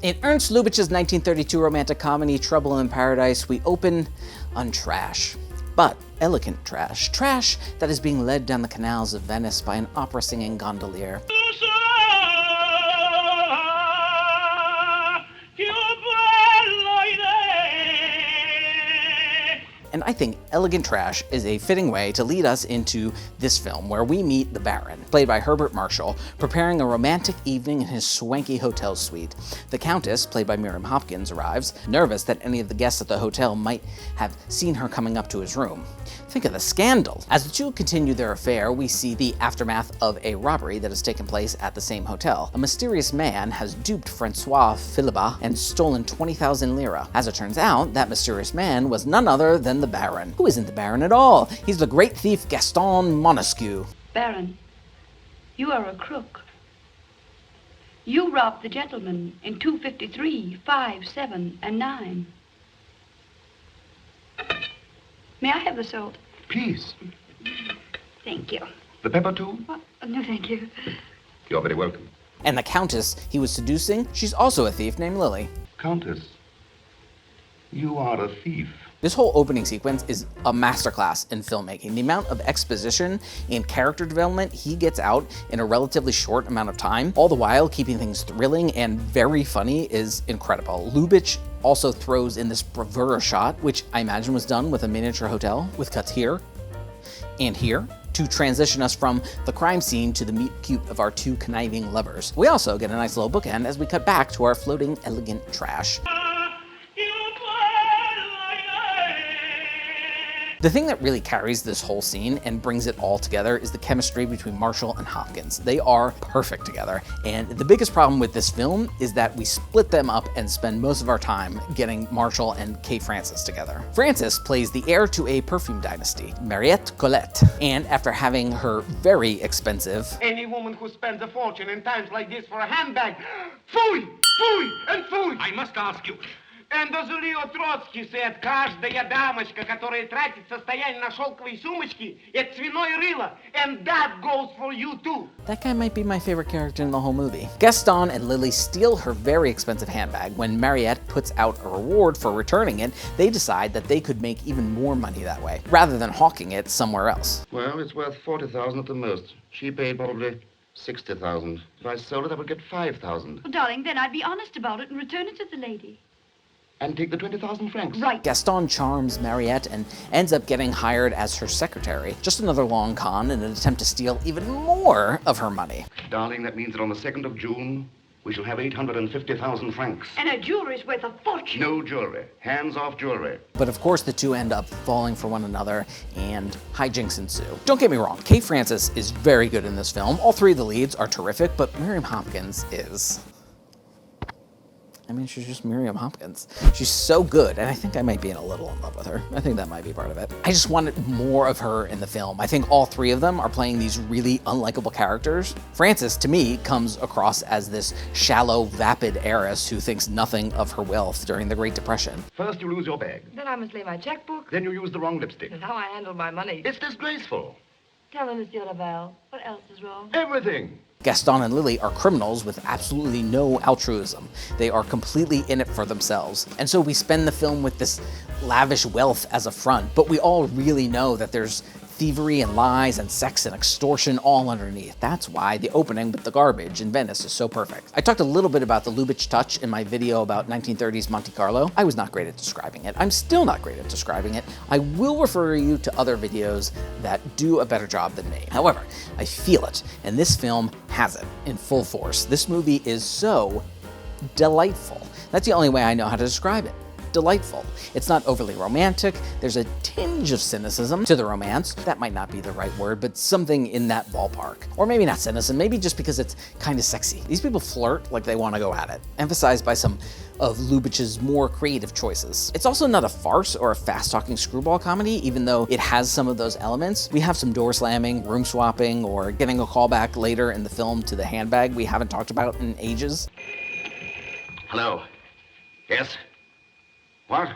In Ernst Lubitsch's 1932 romantic comedy Trouble in Paradise, we open on trash. But elegant trash. Trash that is being led down the canals of Venice by an opera-singing gondolier. And I think elegant trash is a fitting way to lead us into this film, where we meet the Baron, played by Herbert Marshall, preparing a romantic evening in his swanky hotel suite. The Countess, played by Miriam Hopkins, arrives, nervous that any of the guests at the hotel might have seen her coming up to his room. Think of the scandal. As the two continue their affair, we see the aftermath of a robbery that has taken place at the same hotel. A mysterious man has duped Francois Philibert and stolen 20,000 lira. As it turns out, that mysterious man was none other than the Baron, who isn't the Baron at all. He's the great thief Gaston Montesquieu. Baron, you are a crook. You robbed the gentleman in 253, 5, 7, and 9. May I have the salt? Please. Thank you. The pepper too? Oh, no, thank you. You're very welcome. And the Countess he was seducing, she's also a thief named Lily. Countess, you are a thief. This whole opening sequence is a masterclass in filmmaking. The amount of exposition and character development he gets out in a relatively short amount of time, all the while keeping things thrilling and very funny, is incredible. Lubitsch also throws in this bravura shot, which I imagine was done with a miniature hotel, with cuts here and here, to transition us from the crime scene to the meet cute of our two conniving lovers. We also get a nice little bookend as we cut back to our floating elegant trash. The thing that really carries this whole scene and brings it all together is the chemistry between Marshall and Hopkins. They are perfect together, and the biggest problem with this film is that we split them up and spend most of our time getting Marshall and Kay Francis together. Francis plays the heir to a perfume dynasty, Mariette Colette, and after having her very expensive... Any woman who spends a fortune in times like this for a handbag, fooey, fooey, and fooey. I must ask you. Эндозулио Троцкий said, каждая дамочка, которая тратит состояние на шелковые сумочки, это свиное рыло. And that goes for you too. That guy might be my favorite character in the whole movie. Gaston and Lily steal her very expensive handbag. When Mariette puts out a reward for returning it, they decide that they could make even more money that way, rather than hawking it somewhere else. Well, it's worth 40,000 at the most. She paid probably 60,000. If I sold it, I would get 5,000. Well, darling, then I'd be honest about it and return it to the lady. And take the 20,000 francs. Right. Gaston charms Mariette and ends up getting hired as her secretary. Just another long con in an attempt to steal even more of her money. Darling, that means that on the 2nd of June, we shall have 850,000 francs. And her jewelry's worth a fortune. No jewelry. Hands off jewelry. But of course the two end up falling for one another and hijinks ensue. Don't get me wrong, Kay Francis is very good in this film. All three of the leads are terrific, but Miriam Hopkins is... I mean, she's just Miriam Hopkins. She's so good, and I think I might be a little in love with her. I think that might be part of it. I just wanted more of her in the film. I think all three of them are playing these really unlikable characters. Frances, to me, comes across as this shallow, vapid heiress who thinks nothing of her wealth during the Great Depression. First you lose your bag. Then I must lay my checkbook. Then you use the wrong lipstick. And how I handle my money. It's disgraceful. Tell me, Monsieur Laval, what else is wrong? Everything. Gaston and Lily are criminals with absolutely no altruism. They are completely in it for themselves. And so we spend the film with this lavish wealth as a front, but we all really know that there's thievery and lies and sex and extortion all underneath. That's why the opening with the garbage in Venice is so perfect. I talked a little bit about the Lubitsch touch in my video about 1930s Monte Carlo. I was not great at describing it. I'm still not great at describing it. I will refer you to other videos that do a better job than me. However, I feel it, and this film has it in full force. This movie is so delightful. That's the only way I know how to describe it. Delightful. It's not overly romantic. There's a tinge of cynicism to the romance. That might not be the right word, but something in that ballpark. Or maybe not cynicism, maybe just because it's kind of sexy. These people flirt like they want to go at it, emphasized by some of Lubitsch's more creative choices. It's also not a farce or a fast-talking screwball comedy, even though it has some of those elements. We have some door slamming, room swapping, or getting a callback later in the film to the handbag we haven't talked about in ages. Hello. Yes? What?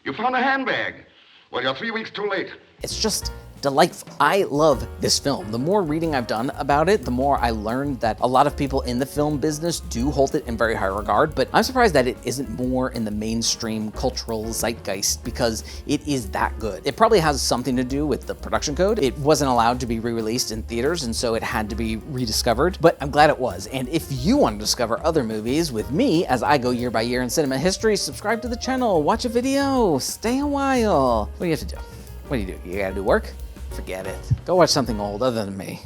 You found a handbag. Well, you're 3 weeks too late. It's just delightful. I love this film. The more reading I've done about it, the more I learned that a lot of people in the film business do hold it in very high regard, but I'm surprised that it isn't more in the mainstream cultural zeitgeist because it is that good. It probably has something to do with the production code. It wasn't allowed to be re-released in theaters, and so it had to be rediscovered, but I'm glad it was. And if you want to discover other movies with me as I go year by year in cinema history, subscribe to the channel, watch a video, stay a while. What do you have to do? What do? You gotta do work? Forget it. Go watch something old other than me.